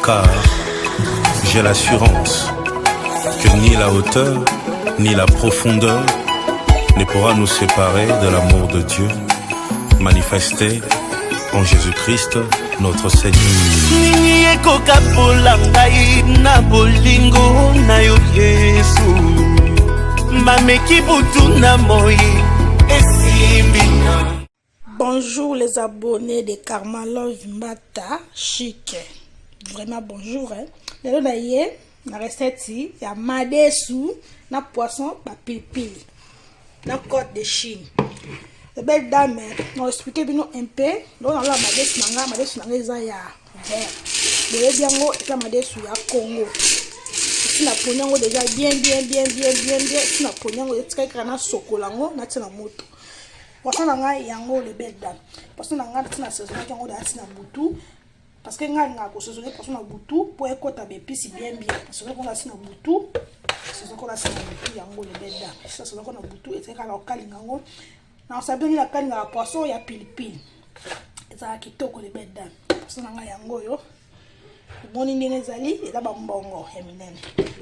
car j'ai l'assurance que ni la hauteur, ni la profondeur ne pourra nous séparer de l'amour de Dieu manifesté en Jésus-Christ, notre Seigneur. Bonjour les abonnés de Karma Love Mbata Chic. Vraiment bonjour. Lelo na ye na recette ya madesu na poisson pa pilipili na côte de Chine. La belle dame m'a expliqué un peu. Donc on a la madesu nanga eza ya vert. Le biango et la madesu ya Congo. Si na ponyango déjà bien. Si na ponyango etika kana sokolango na tina moto. Poisson nanga yango le belle dame. Poisson nanga tina saison yango da tina butu. Parce que nga ko saisonner poisson na butu pour ekota bepisi bien. Parce que on a tina butu. C'est qu'on a tina butu yango le belle dame. Ça c'est qu'on a butu et tika la kalingango. Na sabi la kalinga la poisson ya pilipili. Eza kitoko le belle dame. Poisson nanga yango yo. Boni ndenge ezali eza ba mbongo ya minene.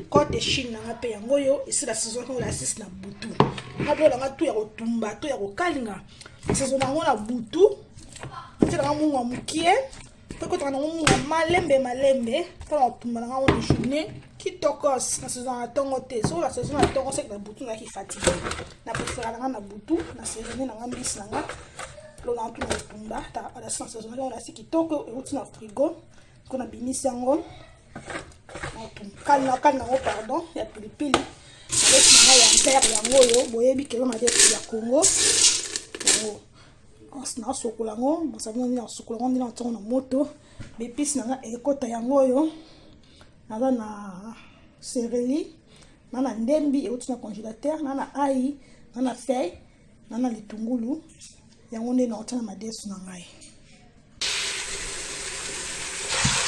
Côte de Chine nanga pe yango yo esi la saison ko la 6 na butu. Ngabo la ngatu ya kotumba to ya kokalinga. Saison nango na butu. Tia na mungu mukie. Peko tana mungu malembe. Tala kotumba nanga on journée kitokos na saison na tongo te. So la saison na tongo c'est na butu na ki fatigué. Na préférer nanga na butu na saison nanga mbisi nanga. Lo na tu na tumba ta la saison na on la si kitoko et na frigo. Qu'on a béni sango kalna ngo pardon ya pilipili avec na ya mbere yango yo boyebi ke ma desu ya Congo ngo osna sokolango mosabino ni sokolango ni na tongo na moto bepisi na ekota yango yo na sereli na ndembi et na congélateur na ai na feuille na litungulu yango nde na otana madesu na ngai.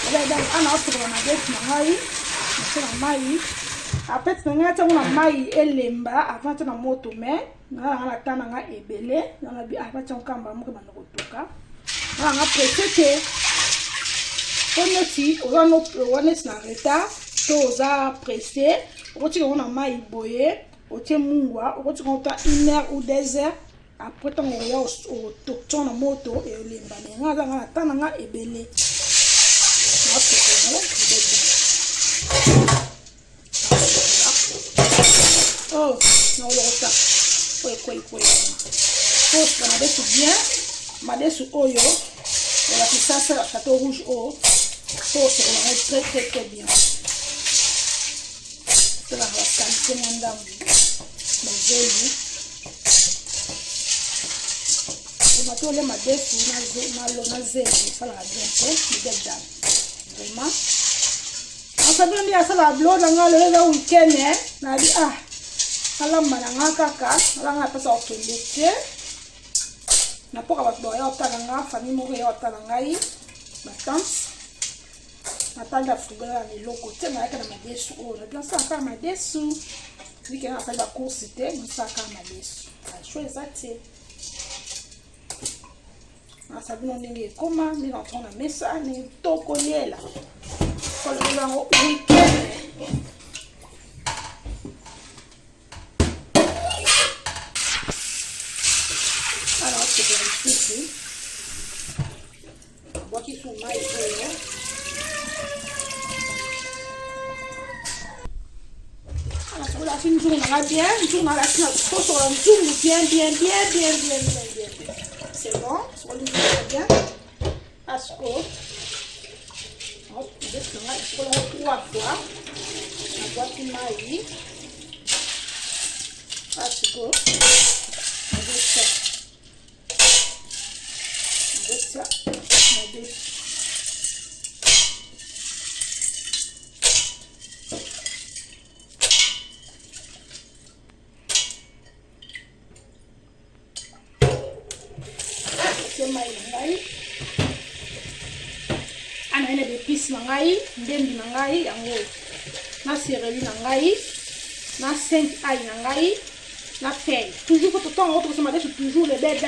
Ana otro na bête na ngai na mai après na ngata na mai elemba avant na moto mais na tana nga ebele na bi après kamba mo ba nokotoka na nga presete onoti wana na retard to za pressé oti ko na mai boye oti mungwa oti ko ta 1 heure ou 2 heures après tango ya o tokto na moto elemba nga tana nga ebele. Oh, non, ça. Oui. Faut que ma déçu bien, ma déçu oyo. On a fait ça, c'est le château rouge haut. Faut que on va très bien. C'est la qualité mon dame. Mais joli. On va tourner ma déçu na zéro, ça la bien, c'est belle dame. Vraiment. On s'appelle bien ça la blonde dans le week-end na di alamba na nga kaka alanga pesa okendeke na poka bato ya otala nga famille moko ya otala ngai batante natanda frigo ya miloko te na yaka na madesu oyo na bien ça ka madesu nike na sala course te na saka madesu choix exact na sabino ndenge ekoma ni na tona mesa ni toko liela kwa le week-end. Alors, c'est bien ici. Moi qui sont mal alors, sur la fin, on a bien, on a la fin, sur la bien. C'est bon, sur le bien. Asco. Hop, on va 3 fois. On va tout maïs. Asco. Ana ina bepisi na ngai ndembi na ngai yango na sereli na ngai na 5 ai na ngai na feuille toujours faut tout autre se madesu toujours le bébé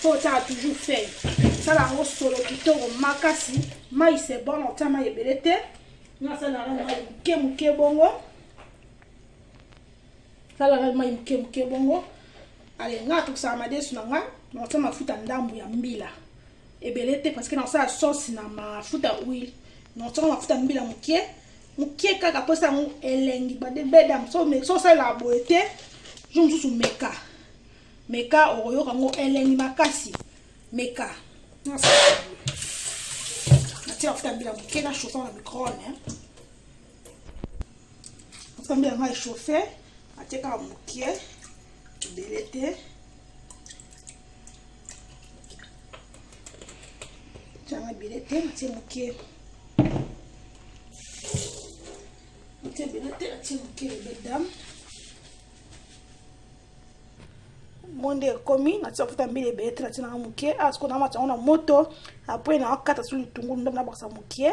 faut ça toujours feuille ça la ngo solo kitoko makasi mai c'est bon on tama yebelete na sala na muke bongo sala na muke bongo ale nga to sa madesu na nga na sa mafuta ndambu ya mbila ebelete parce que na sa sauce na mafuta huile na sa mafuta mbila muke kaka posa ngo elengi ba de bedam so sa la boete je me sous meka oyo kango elengi makasi meka na sa na tia mafuta mbila muke na chauffer na micro-ondes mafuta mbila nga chauffer ateka muke belete changa belete atie muke atie belete atie muke bedam monde komi na tia futa mbele belete atie na muke asko na macha na moto après na kata sur litungulu ndam na bakasa muke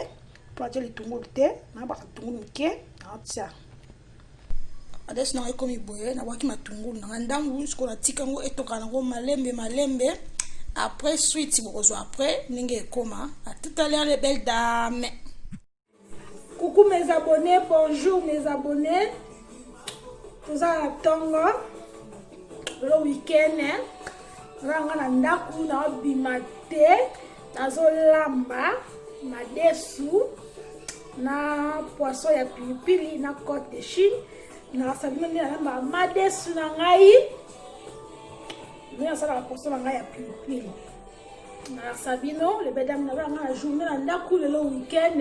pour atie litungulu te na bakasa litungulu muke atia ades na komi boye na waki matungulu na ndambu sko na tikango etoka nango malembe après suite bozo après ninge koma à tout à l'heure les belles dames. Coucou mes abonnés, bonjour mes abonnés. Tout ça à tongo le week-end ranga na ndaku na bimate nazo lamba madesu na poisson ya pilipili na côte de Chine. Na sabino ni na madesu na ngai ni asala poisson na ngai ya pilipili na sabino le bedam na nga journée na ndaku le week-end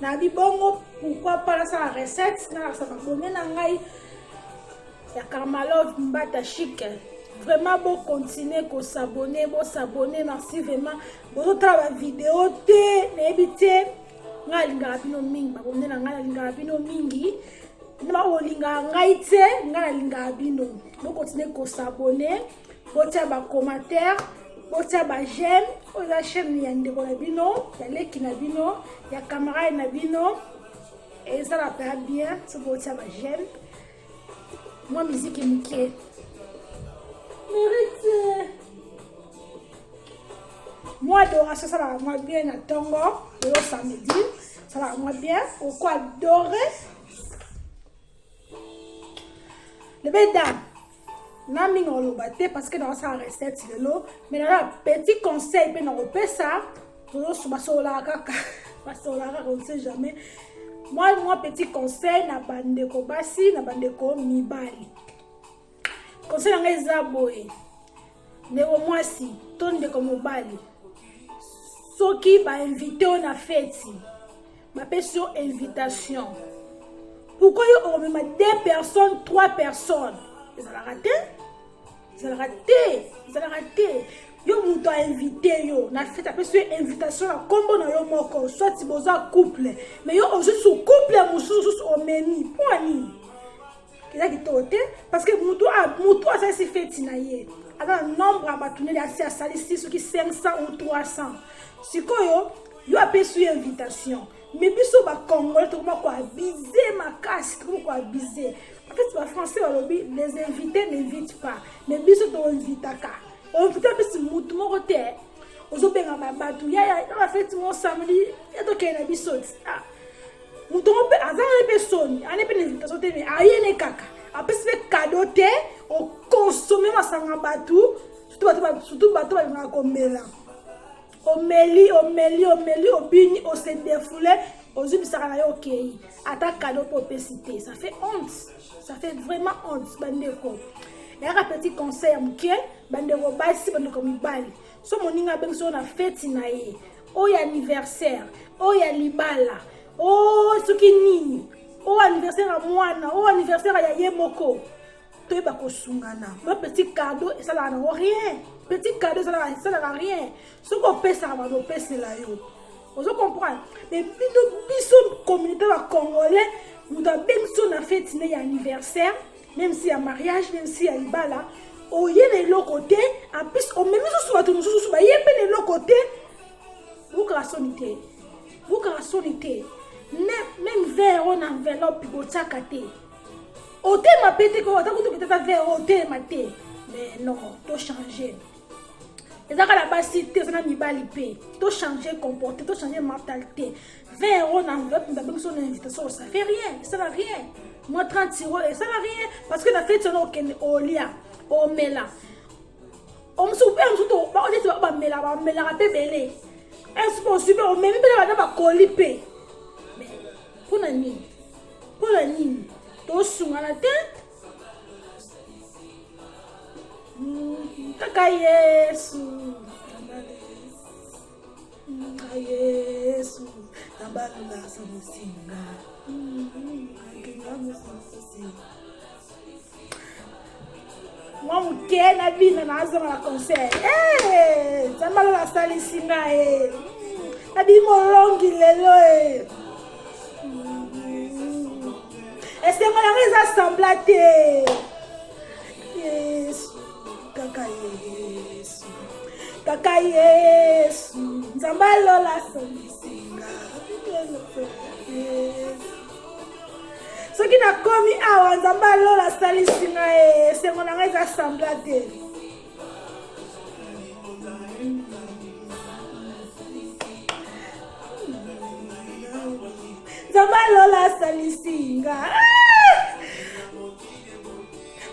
na bibongo pourquoi pas la recette na sa bonne na ngai ya Karmalov mbata chic vraiment beau continuer ko s'abonner merci vraiment bon travail vidéo te na ebité nga linga bino mingi ba bonne na nga linga bino mingi na olinga ngai te nga linga bino bo continuer ko s'abonner botia ba commentaire botia ba j'aime oza chaîne ya ndeko na bino ya leki na bino ya camarade na bino et ça la fait bien so botia ba j'aime moi musique muke mérite moi adoration ça la moi bien na tongo le samedi ça la moi bien pourquoi adorer le bedam na mingi oloba te parce que dans sa recette lelo mais na petit conseil pe na repé ça to basola kaka on sait jamais moi petit conseil na bandeko basi na bandeko mibali conseil nga eza boye ndeko mwasi to ndeko mobali soki ba invité on a fête ma personne invitation pourquoi on met 2 personnes 3 personnes ils ont raté yo muto a invité yo na fête après sur invitation na combo na yo moko soit si boza couple mais yo aujourd'hui sur couple mususu au menu point kila kitote parce que muto a ça si fête na ye alors nombre a batune ya si asali 6 qui 500 ou 300 sikoyo yo a sur invitation mais biso ba congolais to ko abiser makasi to ko abiser en fait les français les invités n'invitent pas mais biso to invitaka on peut pas mutu moko te ozobenga babatu ya na fête mon samedi ya to kena biso ah mutu pe azana personne ane pe invitation te mais ayene kaka après c'est cadeau te o consommer masanga batu surtout batu ba komela omeli obini o se défoulé aux yeux ça na yo okay ata cadeau pour pesiter ça fait vraiment honte bandeko et un petit conseil muke bandeko basi bandeko mibali so moninga benso na fête na ye o ya anniversaire o ya libala o soki nini o anniversaire ya mwana o anniversaire ya ye moko to ba ko sungana ma petit cadeau et ça na rien petit cadeau ça n'a rien ce qu'on peut ça va nous la yo vous comprenez mais biso communauté la congolais nous avons besoin na fête na anniversaire même si y a mariage même si y a libala o yé le côté en plus on même sur tout nous ba yé pe le côté vous sonité même vers on enveloppe pour tsakate o te ma pété ko ta ko ta vers o te ma te mais non to changer Et ça, la cité, ça n'a ni balipé. Tu changer comportement, tu changer mentalité. 20 euros dans l'enveloppe, nous avons son invitation, ça fait rien, ça n'a rien. Moi, 30 euros, ça n'a rien. Parce que la fête, c'est au lia, au mela. On me souvient, on dit que on mela, rapé belé. Est-ce qu'on subit, on met même la colipé. Mais, pour la nuit, tu sous à la tête. Kaka Yesu Tambalula Samusinga Moi muke na bina na azama na concert Tambalula Salisinga na bi molongi lelo Ese ngala ngeza semblate Yesu Kaka Yesu Nzambalola Samisinga Soki na komi awa Nzambalola Salisinga sengo na ngai za semblate Nzambalola Salisinga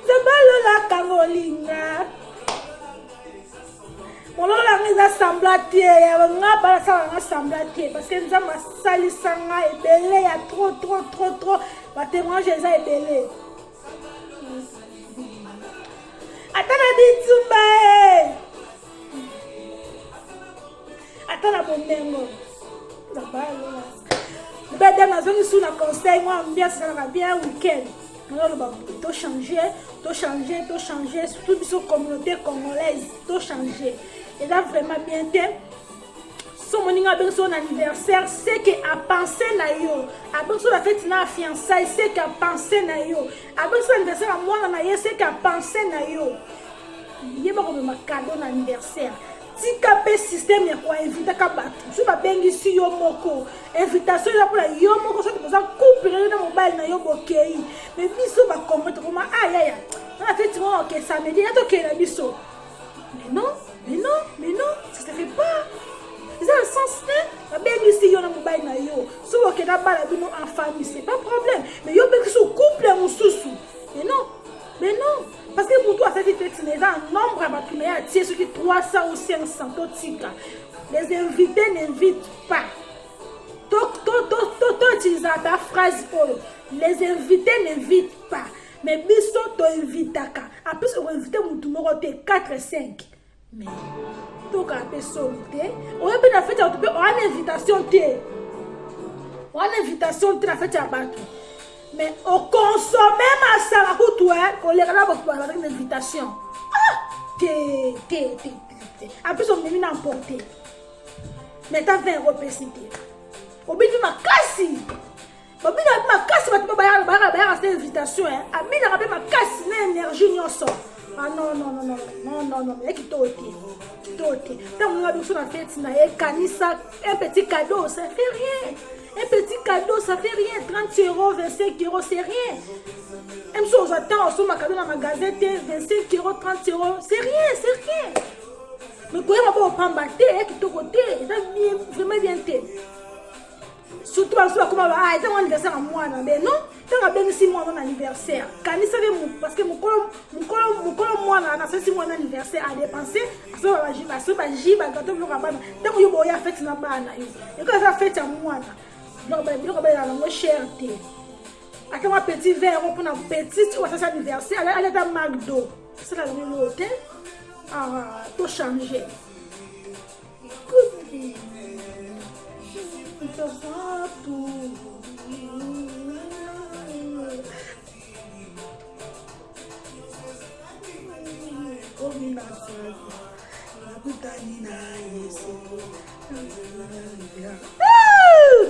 Nzambalola Kangolinga Molola ngiza semblate ya ngaba sa semblate parce que nzamba salisanga ebele ya trop ba témoignage eza ebele atana bitumba atana bomengo Nzambalola beda na zone sous la conseil moi ambiance ça bien week-end to changer, surtout sur la communauté congolaise, to changer. Et là, vraiment bien, si on a son anniversaire, c'est qu'à penser na yo. Après la fête na fiançailles, c'est qu'à penser na yo. Après l'anniversaire à moi na yo, c'est qu'à penser na yo. Il y a pas de cadeau d'anniversaire. Si capé système ya kwa inviter ka batu so ba bengi si yo moko invitation ya pour yo moko so que ça couple na mobile na yo bokei mais biso ba commettre comment aya na fait moi OK samedi na to ke na biso mais non ça se fait pas ils ont le sens ba bengi si yo na mobile na yo so OK na bala bino en famille c'est pas problème mais yo bengi so couple mususu mais non parce que pour toi, cette fête, c'est un nombre à battre, mais il y a 300 ou 500. Les invités n'invitent pas. Tu utilises ta phrase. Les invités n'invitent pas. Mais biso to invitaka. En plus, on invite mon numéro 4 et 5. Mais, tu as fait solité. On a bien fait une invitation. On a une invitation de la fête à battre. Mais au consommer ma salakou toi on les regarde pour une invitation en plus on me met n'emporter mais t'as 20 euros pesité au bout de ma casse tu peux pas cette invitation hein à mine rappelle ma casse l'énergie n'y sort ah non mais qui t'ôte tant on a besoin de fête na kanisa un petit cadeau ça fait rien. Un petit cadeau, ça fait rien. 30 euros, 25 euros, c'est rien. Même si on attend, on ma cadeau dans ma gazette, 25 euros, 30 euros, c'est rien. Mais quand on va pas battre, qui te côté, c'est vraiment bien. Surtout, on va comment ah, c'est mon anniversaire à moi, mais non, tu as bien 6 mois mon anniversaire. Quand il savait parce que mon colon moi là, on a fait 6 mois d'anniversaire à dépenser, ça va j'ai gâteau le rabat. Donc il y a fête na bana. Et quand ça fête à moi là. Donc ben la cherté. Attends un petit verre pour un petit tu vois ça anniversaire, elle est dans McDo. C'est là le hôtel. Ah, tout changer.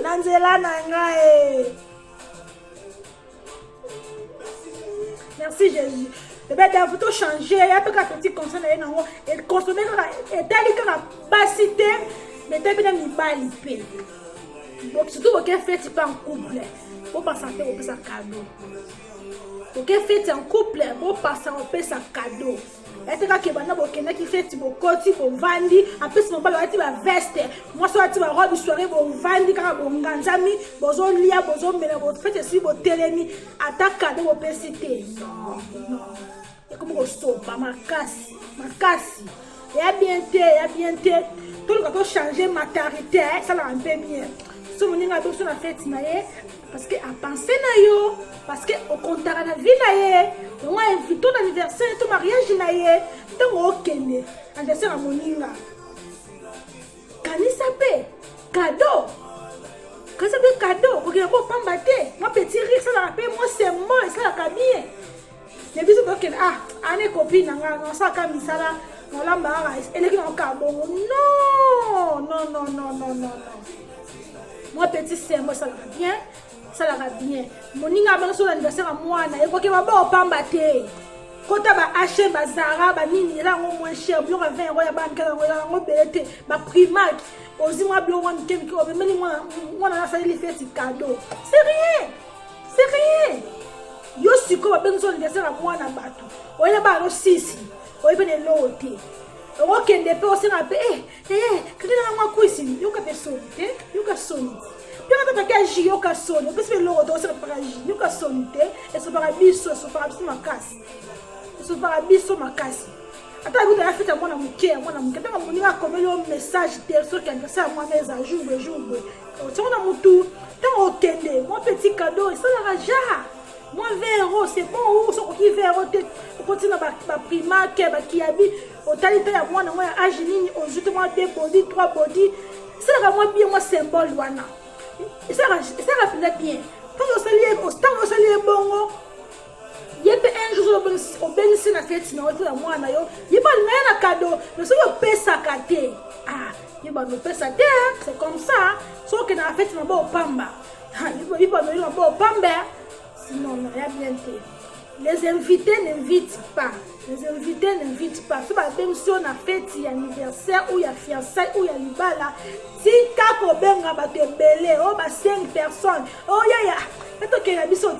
Nanzela nangae. Merci Jésus. Le bébé a tout changer, il y a peu qu'un petit conseil et consommer et tel que la basité, mais tel que la balipé. Donc surtout quand fait pas en couple, faut pas santé au cadeau. Donc fait en couple, faut pas santé au cadeau. eteka ke bana bokenda ki fête bokoti bovandi apesi mobali wati ba veste moi so wati ba robe soirée bovandi kaka bonganzami bozolia bozomela bo fête si botelemi ataka de bopesi te non comme kosopa makasi ya bien te tout le monde changer maternité ça la un peu bien so moninga biso na fête na ye parce que a penser na yo parce que au contraire na vie na ye on a invité ton anniversaire ton mariage na ye donc okende anniversaire moninga kanisa pe cadeau okende ko pamba te moi petit rire ça la paix moi c'est moi ça la bien mais biso okende ane copine nga non ça ka misala on la mara elle est en carbone non moi petit c'est moi ça va bien moninga ba so l'anniversaire à moi na eko ke ba ba opamba te kota ba H ba Zara ba nini la ngo moins cher bio 20 € ya banka ngo belete ba Primark ozi moi bio 1 kemi ko be meli moi na sa li fait cadeau c'est rien yo siko ba ben so l'anniversaire à moi na batu oya ba lo sisi oya be ne lote okende pe osina pe kina ngwa kuisi yo ka personne yo ka soni puis quand tu as joué au casson parce que l'eau doit se préparer au casson et se para biso ma casse attends vous avez fait à moi na muke tant que moninga comme le message sur quelque ça moi mes ajout le jour on a mutu tant okende mon petit cadeau ça la raja moi 20 € c'est bon ou so qui 20 € on continue ba Primark ba kiabi au talita ya moi na moi âge nini on joue moi 2 body 3 body ça la moi bien moi symbole wana ça rappelle bien quand on s'allie bongo yebe un jour au bénissé na fête na oto ya mwana yo yeba na cadeau mais so yo pesa kate yeba no pesa te c'est comme ça so que na fête na ba opamba yeba no ba opamba sinon non ya bien te les invités n'invitent pas so ba benso na fête anniversaire ou ya fiançailles ou ya libala si kako benga ba te belé ba 5 personnes ya to ke na biso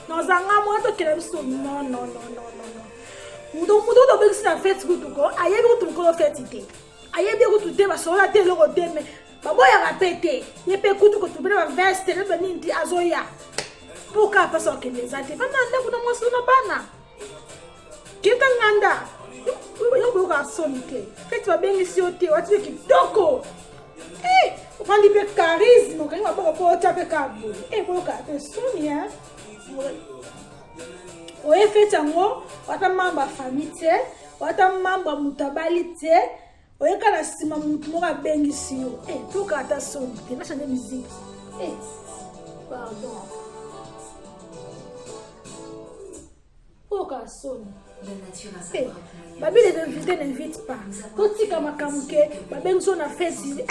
non zanga mo to ke na biso non mudo do benso na fête kutuko ayebi kutuko fête te ayebi kutuko ba so la te lo te mais ba boya répéter yepe kutuko to ba veste le benindi azoya pourquoi parce que les até bana kuna mo so na bana kita nganda yo ba sonite fête ba bengi si ote watu kitoko upandi pe charisme kani waboko po tape kabu ko ka te sonia oye fête ngo wata mamba famille wata mamba mutabali te oye kana sima mutu mo ka bengi si yo to ka ta sonite na changer musique pardon sonne. La nature a sa propre manière. Babi les invités n'invitent pas. Tout si comme kamuke, babi nous on a fait si.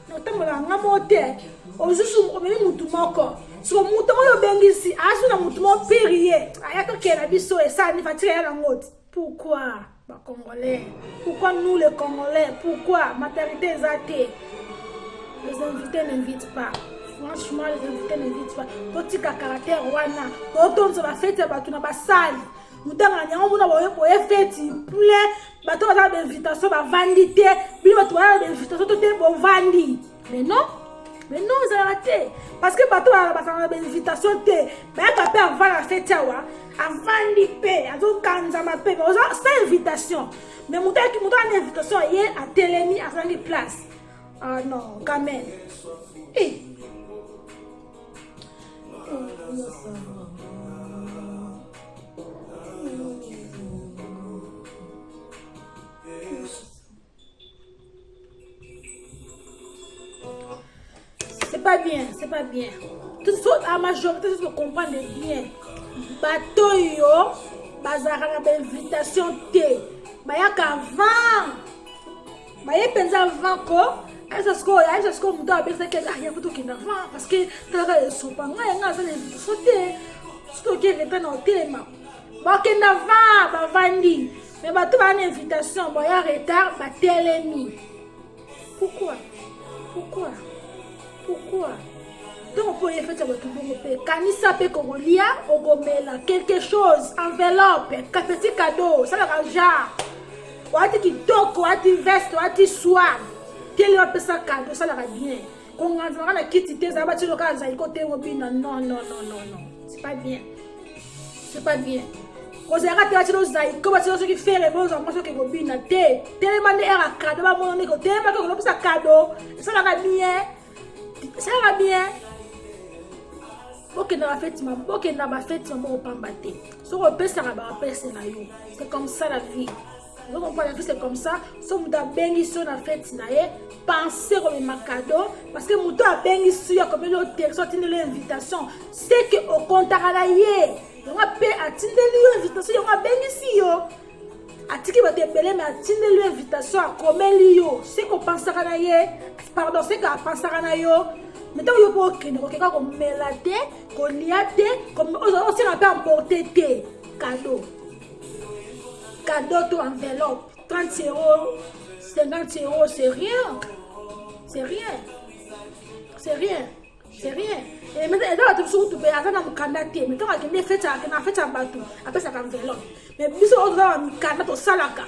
Notamment la ngamote. Ojusu omeni mutu moko. So mutu oyo bengisi, asu na mutu mo périer. Ayaka ke na biso et ça ni fatire ya ngot. Pourquoi ba Congolais? Pourquoi nous les Congolais? Pourquoi maternité zate? Les invités n'invitent pas. Franchement, les invités n'invitent pas. Tout caractère wana. Autant ça va fête batu na basali. Mutanga nyango na boye fête plein. Bato ba d'invitation ba vandité. Bi bato ba d'invitation tout est bon vandi. Mais non, ça a raté. Parce que bato ba d'invitation té. Ba ka pe avant la fête wa. Avant di pe, azo kanza ma pe. Sans invitation. Mais mutanga ki mutanga invitation hier à Télémi à 5 place. Ah non, quand même. C'est pas bien. Tout ça, la majorité, je comprends bien. Bateau yo, bazara na invitation té. Bayaka vent. Baye penza vent ko. Essa escola mudou a pensa que eu vou tocar na van parce que traga é sopa não é nada de sote. Estou que está no tema. Porque na van ba vandi. Mais ba tu une invitation, ba ya retard ba telemi. Pourquoi? Donc on peut y faire ça tout le monde. Kanisa pe Congolia, ogomela quelque chose, enveloppe, petit cadeau, ça la raja. wati kitoko, wati veste, wati swag. Télé on peut ça cadeau, ça la bien. Quand on a la kiti tes abati le cas ça côté robina non. C'est pas bien. C'est pas bien. Quand c'est raté wati los zai, comment c'est qui fait les bons enfants que robina té. Tellement de era cadeau, ba mon nego tellement que on peut ça cadeau. Ça la bien. Ça la bien. Ok, dans la fête, on peut so on peut ça c'est comme ça la vie. Donc on la vie c'est comme ça. So on a béni sur la fête penser comme un cadeau parce que on a béni sur comme le texte l'invitation. C'est que au compte à la yé. On a payé à tindeli invitation, on a béni si yo. Atiki va te belé mais à tindeli invitation à comme lio. C'est qu'on pense à la yé. Pardon, c'est qu'on pense à la yo. Maintenant, il faut que nous melate, qu'on liate, comme aussi on peut emporter tes cadeaux. Cadeau to enveloppe, 30 €, 50 €, c'est rien. C'est rien. C'est rien. C'est rien. Et maintenant, tu peux tout payer, attends, on candidaté. Mais quand on a fait ça, bateau, après ça enveloppe. Mais bis on doit candidater au salaka.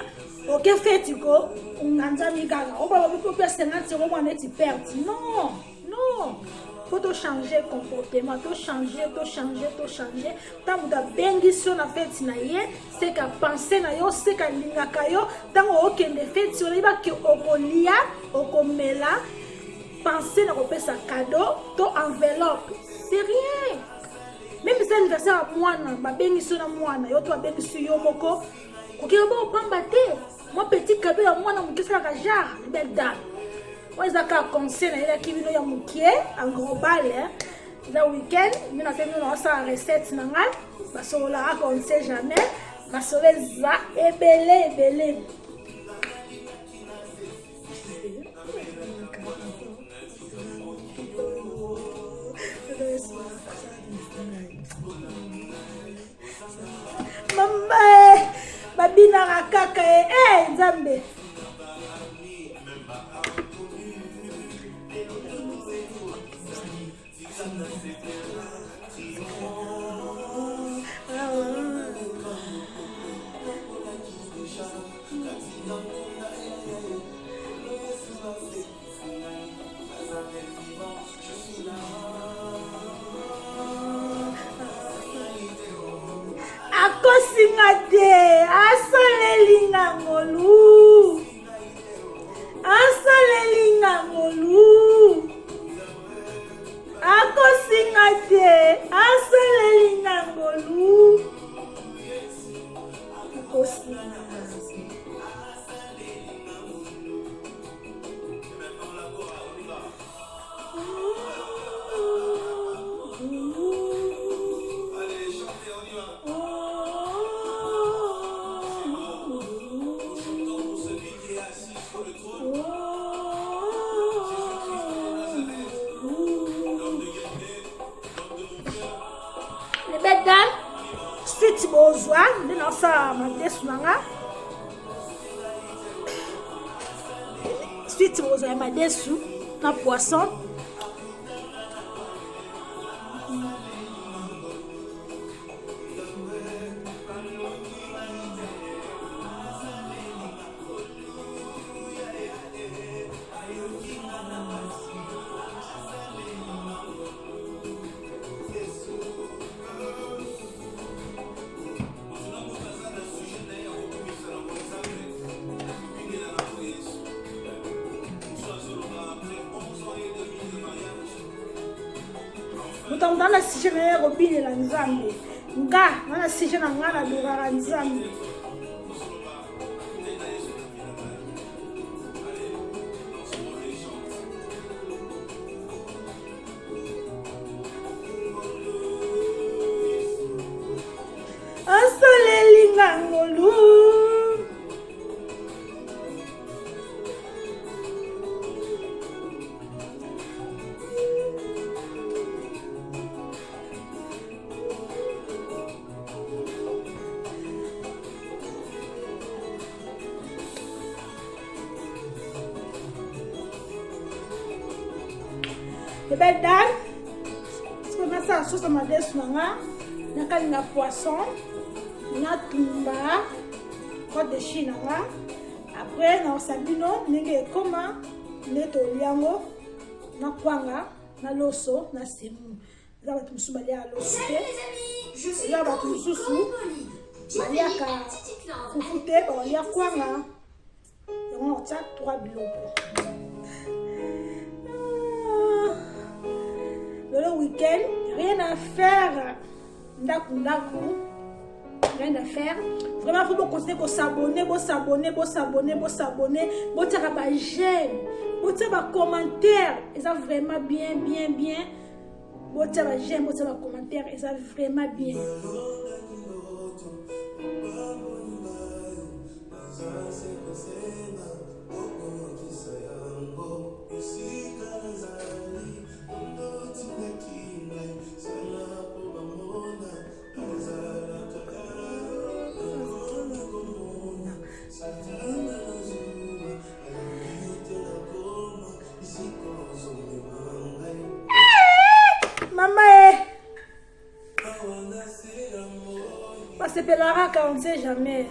Ok, fait tu go, on a mis gaga. On va payer 50 €, on est perdre. Non. Faut tout changer comportement, tout changer. Tant que tu bengi sur la fête naie, c'est qu'à penser na yo, c'est qu'à lingaka yo. Tant que tu fête sur les bacs okolia, okomela, penser na repère sa cadeau, to enveloppe, c'est rien. Même si c'est anniversaire à moi, ma bengi sur la moi, yo toi bengi sur yo moko, ok bon pas battre. Moi petit cadeau à moi na mon question la jarre, belle dame. Moi, je vais conseiller qui vient de Moukié, en global, le week-end, nous avons fait une recette, parce qu'on ne sait jamais, parce qu'on est belé. Maman, babina rakaka, Nzambe. Akosingate, asalelinga ngolu. Akosingate, asalelinga ngolu. Suite bozwa ndina sa madesu nanga suite bozwa madesu na poisson dans la sujet de Robin la Nzambe. Nga, dans la sujet de Ngana de la Nzambe. Asoleli ngangolu. Belle dame, parce qu'on a ça sauce à ma desnanga, na poisson, na tumba, quoi de chine, après na sabino ndenge ekoma neto liango na kwanga na loso na semu za bato mususu balia loso te za bato mususu baliaka fufu te balia kwanga yango na kotia 3 biloko le week-end rien à faire ndaku rien à faire vraiment faut continuer ko s'abonner botiaka ba j'aime botia ba commentaire ça vraiment bien botia ba j'aime botia ba commentaire ça vraiment bien C'est Pelara quand on ne sait jamais.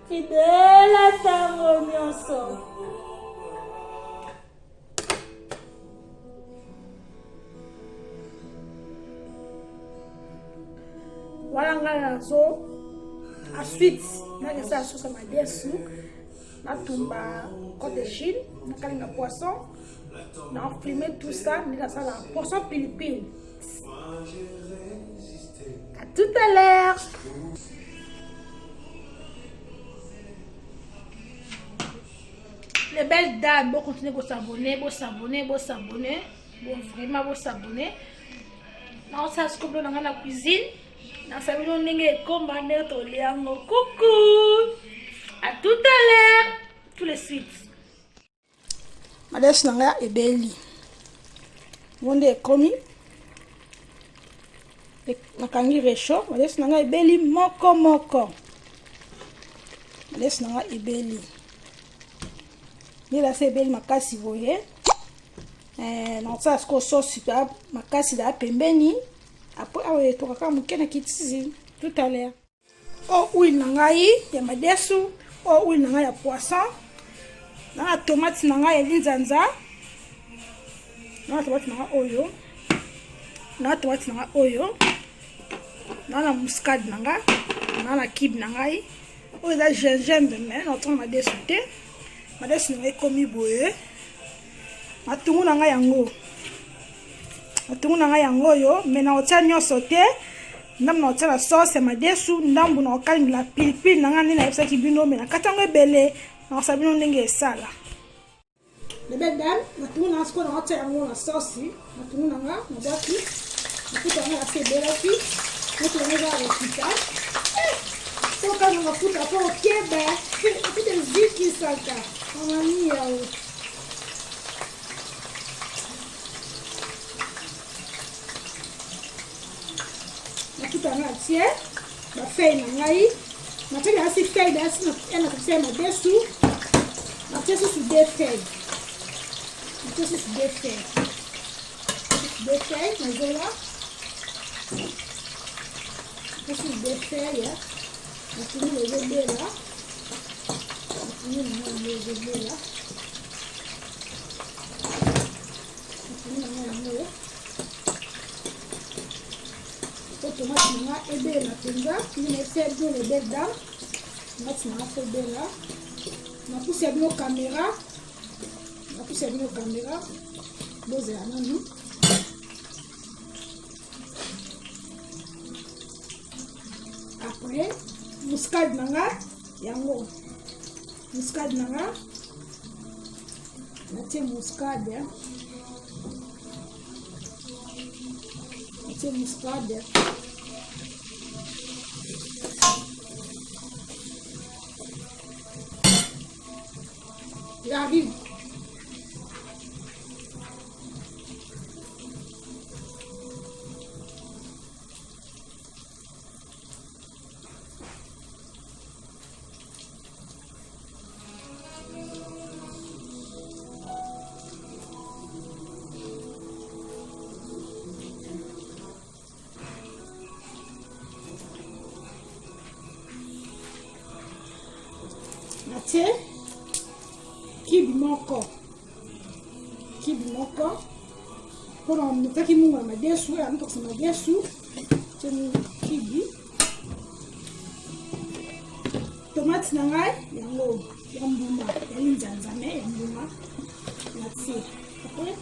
Fidèle à ta remise. Voilà, ensuite, on a ça sur sa madesu. Na tumba côte de Chine, na kalinga poisson, na enfumé tout ça, na ça la poisson pilipili. À tout à l'heure. Les belles dames, bon continuer à s'abonner, bon vraiment s'abonner. Na on s'ascope dans la cuisine, na sabino ndenge komba neto liango. Coucou. À tout à l'heure, tout de suite. Madame Nanga et Belly. Monde est commis. Nakangi réchaud. Madame Nanga et Belly moko. Madame Nanga et Belly. Ni la c'est Belly makasi voye. Non ça ce qu'on sauce super makasi da pembeni. Après awe to kaka mukena kitizi tout à l'heure. Oh oui nangai ya madesu. Oh oui nanga ya poisson na tomate nanga ya linzanza na tomate nanga oyo na muscade nanga na kibe nanga oyo da gingembre mais na to madesu te madesu nanga komi boye matungu nanga yango yo mais na otia nyoso te ndambu na otia la sauce ya madesu ndambu na okalingi la pilipili nanga nini nayebisaki bino me na katango ebele na kosa bino ndenge esala lebe dame matungu nanga sikoyo na otia yango na sauce matungu nanga na bwaki mafuta yango ase ebelaki moto yango eza repita soka na mafuta mpo okeba opite ezikisaka mamani yao tout à l'heure, ma feuille n'a pas eu. Ma feuille a assez feuille d'assez, elle a fait ma dessous. Ma feuille sur des feuilles. Ma feuille sur des feuilles. Des feuilles, mais voilà. Ma feuille sur des feuilles. Ma feuille les bébés là. Ma feuille les bébés là. Ma feuille les tomate nanga ebele na penza ni faire bien les belles dames tomate nanga fait bien là na pousse ya bino caméra boze ya nani après muscade nanga yango muscade nanga natie muscade muscade j'arrive natie kibi moko mpona motaki mungu ya madesu ya mtokisa madesu tieni kibi tomate na ngai yango ya mbuma ya linzanzame ya mbuma natie apres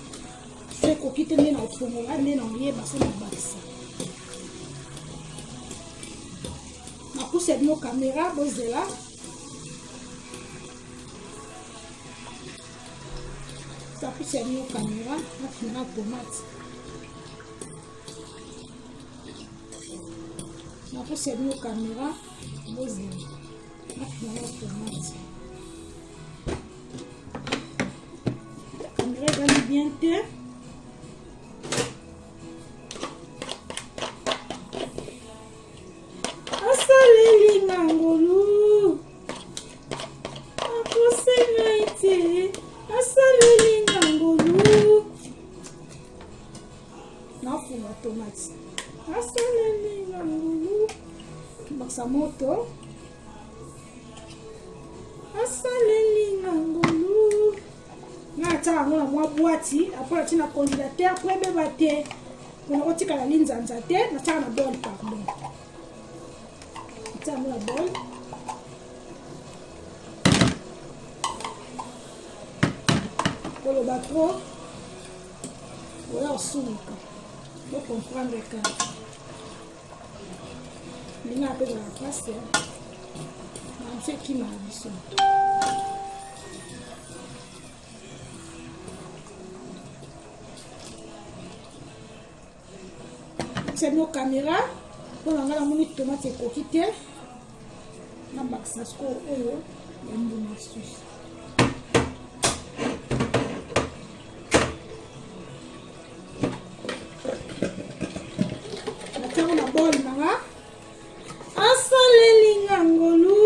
so ekoki te nde na ofongola nde na oyeba so na bakisa napusa bino kamera bozela napusa bino kamera nafinga tomate napusa bino kamera bozela nafinga tomate kamera egali bien te asaleli ngangolu akosenga ite asaleli ngangolu nafunga tomate asaleli ngangolu bakisa moto asaleli ngangolu natia yango na mwa bwati apres natia na congélateur po ebeba te mpona kotikala linzanza te natiaka na bol pardon natia yango na bol koloba tro oya osuluka bocomprendre kaka ndenge apezala place na mso ekima na biso c'est nos caméras pour la namoni tomate ekoki te na bakisa siko oyo ya mbuma susu natiango na bol nanga asaleli ngangolu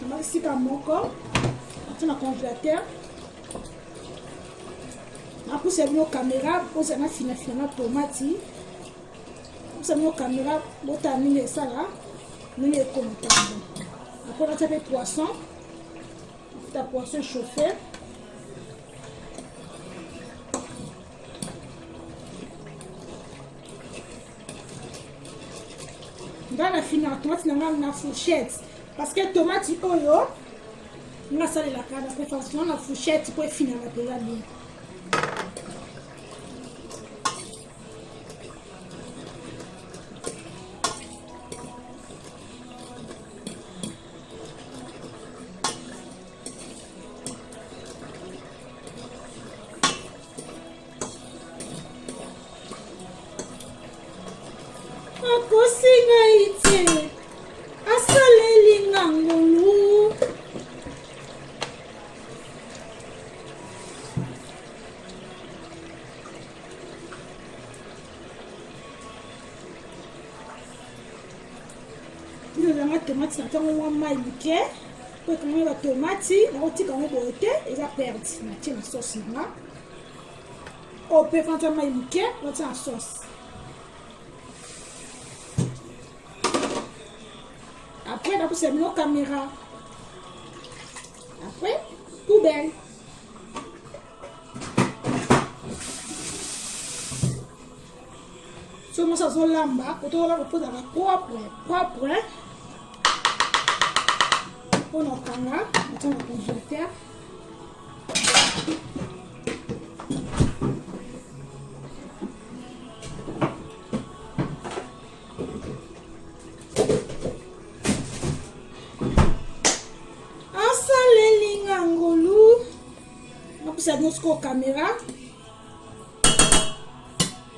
namakisika moko natia na congélateur napusa bino kamera poza na fina na tomati napusa bino kamera botala ndenge esala ndenge ekomotango apres natia mpe poisson nafuta poisson chauffe nga na fina tomati na nga na fourchette parce que tomati oyo nga salelaka na préparation na fourchette po efinanga mpenza bien akosinga ite asaleli ngangolu ndozanga tomati na ntango mwa mai moke po ekangai batomati nakotika yango boye te eza perde natie na sauce nanga oyo mpe fanta mai moke natia na sauce après napusa bino caméra après poubelle so mosi azolamba kotokola kopozaka propre mpona okanga natia na congélateur napusa bino sikoyo caméra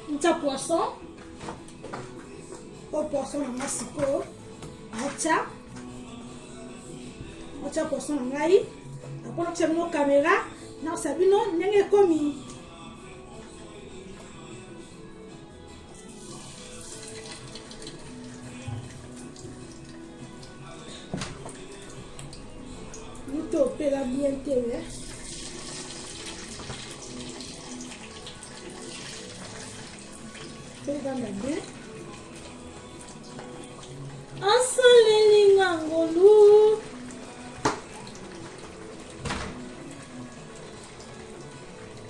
natia poisson oyo poisson nanga sikoyo natia poisson na ngai apres natia bino caméra nakosa bino ndenge ekomi moto opela bien te asaleli nga ngolu.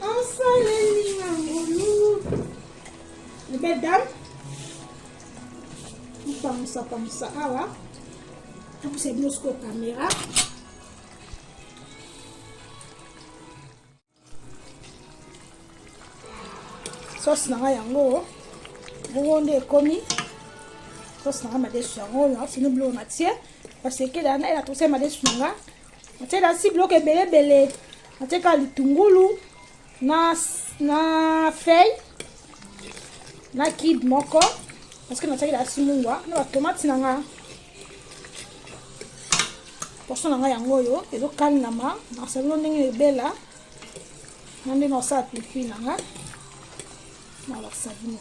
Ensalé ngolu. Mesdames, pamusa awa. C'est bien ce caméra. Sauce nanga yango. Bongo komi. Sauce nanga madesu yango na fini blo na tie. Parce que là na ela tosema madesu nanga. Atie la si bloc belé. Atie ka litungulu na feuille. Na kid moko. Parce que na tie la simungwa na tomate nanga. Portion nanga yango yo ezo kanama na sabino ndenge ebela. Nande na sa pipi nanga. Na la sabino.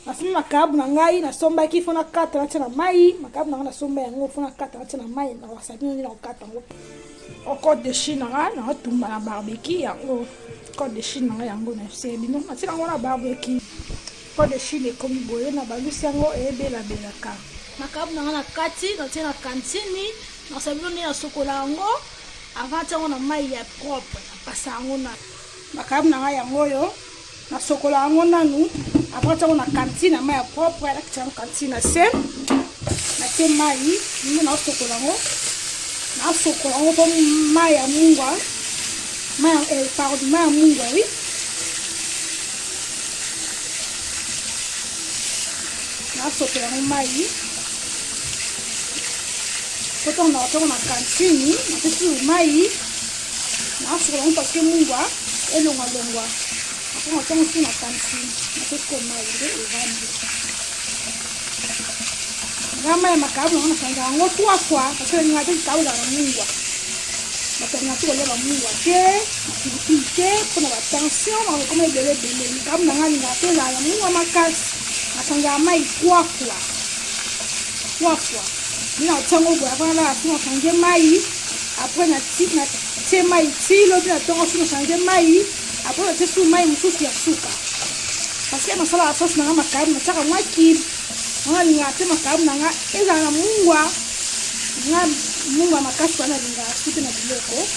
Afimi makabu na ngai na somba ki fona kata na na mai, makabu na somba yango fona kata na mai na la sabino ni na kata ngo. O code de Chine na tumba na barbecue yango. Code de Chine na yango na sebino. Atika ngo na barbecue. Code de Chine comme boye na balusi yango ebela ka. Makabu na kati na tina kantini na sabino ni na sokola yango. Avant tango na mai ya propre na pasa yango na makabu na yango yo na sokola yango nanu. Après tango na kantine na mai ya propre na kitano kantine na se na te mai ni na sokola yango na sokola yango po mai ya mungwa mai ya mungwa oui. Na sokola yango mai potom na tango na kantine na tesu mai na sokola yango parce que mungwa elongwa on tient aussi la cantine c'est comme mai de vendre gama ya makabu na kanga ngo trois fois parce que ni ngati kaula na mungwa matanya tu le ba mungwa ke ke kuna ba tension na comme bele ni kabu na ngani ngate la mungwa makasi akanga mai trois fois ni na tango bwa bana asuma kange mai après na te mai ti lo na tango asuma kange mai. Après le tessu mai mususu ya suka parce que masala la sauce na makabu na chaka mwaki na ngate makabu na nga eza na mungwa makasi bana linga suka na biloko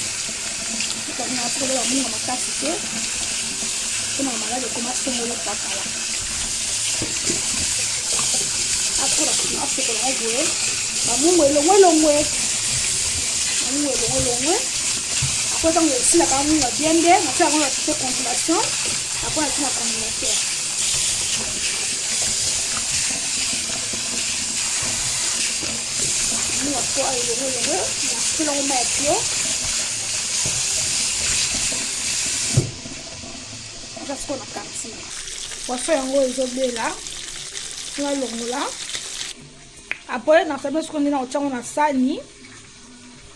na pole la mungwa makasi ke kuna malade kuma songo le pakala akora na soko la goe ba mungwa longwe après on aussi la carotte bien on va faire la congélation après on va la congélateur on va faire le on va mettre on va faire la cantine on va faire un gros obé là on va le là après on va faire ce qu'on dit on a sani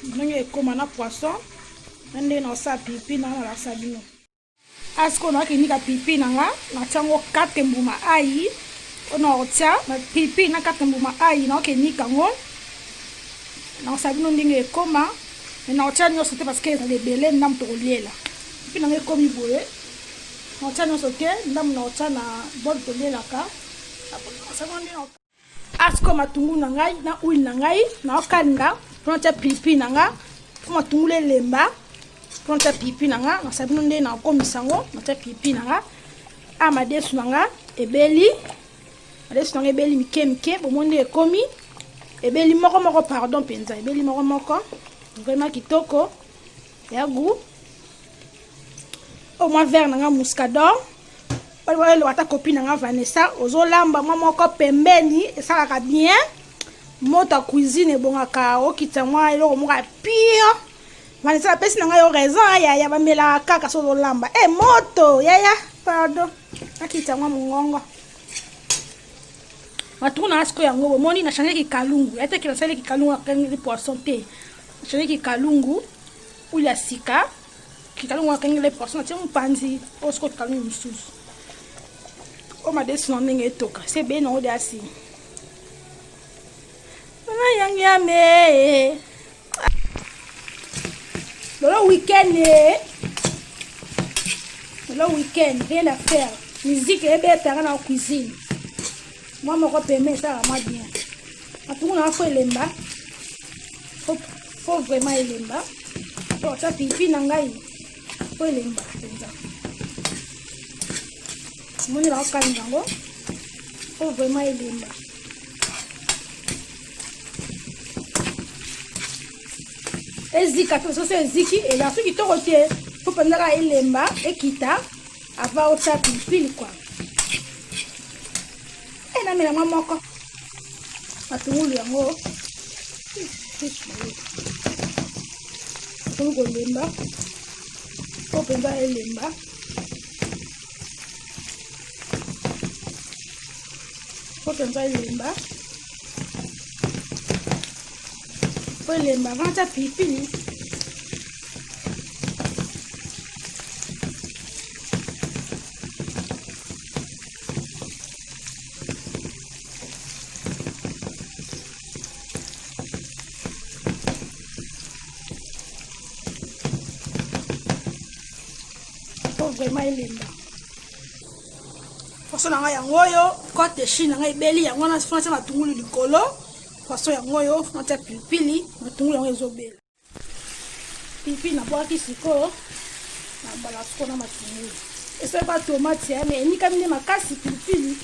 on va comme un poisson nende na sa pipi na la sabino asko na kinika pipi na nga na chango 4 mbuma ai ona otia na pipi na 4 mbuma ai na kinika ngo na sabino ndinge koma na otia nyo sote parce que ça les belé ndam to liela pipi na komi boye na otia nyo sote ndam na otia na bol to liela ka sabondi na asko matungu na ngai na huile na ngai na okanda pronta pipi na nga matungule lemba pronta pipi nanga na sabino nde na komisango na ta pipi nanga a madesu nanga ebeli mike bomonde ekomi ebeli moko pardon penza ebeli moko vraiment kitoko ya goût au moins vert nanga muscador wale wata copine nanga Vanessa ozolamba moko pembeni esalaka bien mota cuisine bongaka okitangwa eloko moka pire Vanessa la pesi nanga yo raison ya bamela kaka so lamba moto ya pardon akitangwa mungongo matuna asko yango bomoni na changer ki kalungu ete ki na sale ki kalungu akangi poisson te changer ki kalungu ula sika ki kalungu akangi le poisson te mpanzi osko kalungu mususu o madesu na ndenge etoka c'est bien no de asi na yangiame le week-end, rien à faire. Musique et bien, t'as rien en cuisine. Moi, mon paiement, ça va bien. Matungulu, il faut elemba. Faut vraiment elemba. Pour ça, pipi nangai. Faut elemba. Mon il a encore un faut vraiment elemba. Ezika, tout ça, c'est eziki. Et là, ceux qui t'ont retiré, faut prendre la elemba et kita. Avant, au ça, pipi, quoi. Et là, mais la maman, quoi. Matungulu yango matungulu elemba po mpenza elemba po elemba vanta pilipili vraiment elemba façon nanga yango yo côté chine nanga ebeli yango na français matungulu likolo façon yango yo nata pilipili matungulu yango ezobela pilipili na bwaki siko na bala siko na matungulu esa ba tomate ya mais ni kamine makasi pilipili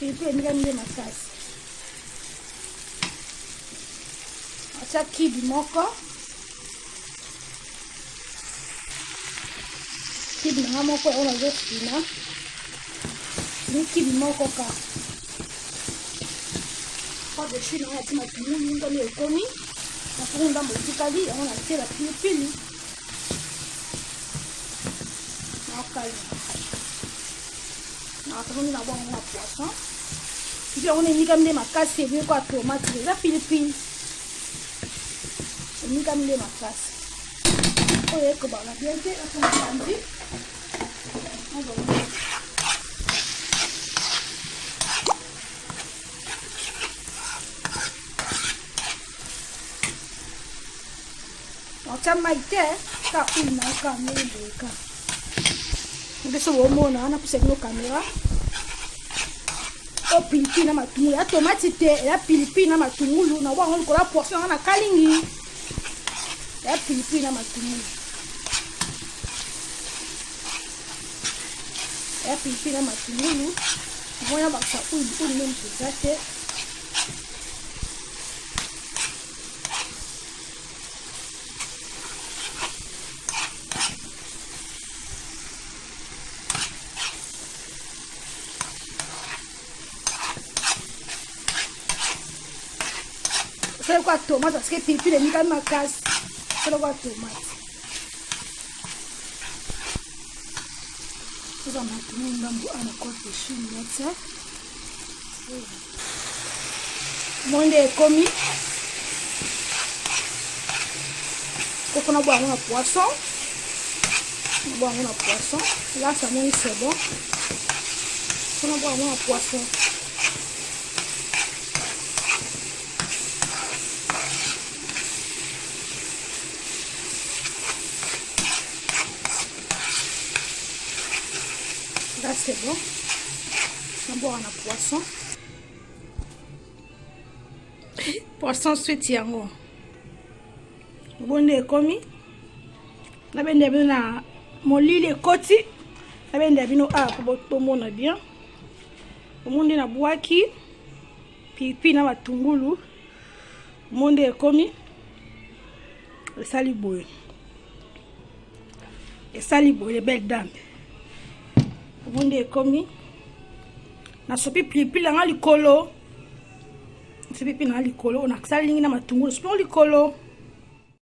ni kamine makasi acha kibi moko kibi na moko ona zotina ni kibi moko ka kwa de chine na tima tumuni ndo le komi na funda mbotikali ona tela pilipili na kali na tumuni na bongo na poisson puis on est ni comme des makasi et bien quoi tomate la pilipili ni comme des makasi oye ko ba la bien te la tomate maite ka una kamera ndeso womona na puse no kamera o pilipili na matungulu ya tomate te ya pilipili na matungulu na wango ko la poisson na kalingi ya pilipili na matungulu ya pilipili na matungulu moya baksa uli même pesate c'est quoi tomate parce que pilipili ni kama makasi c'est quoi tomate ça m'a tenu ndambu ana côté chine ça monde komi ko na boire un poisson là ça moi c'est bon on boire un poisson là c'est bon on boire un poisson sweet yango bonde komi na bende bina molile koti na bende bino pour tomona bien monde na bwaki pipi na matungulu monde komi esali boye les belles dames monde komi na sopi pipi la likolo on a salingi na matungulu sopi likolo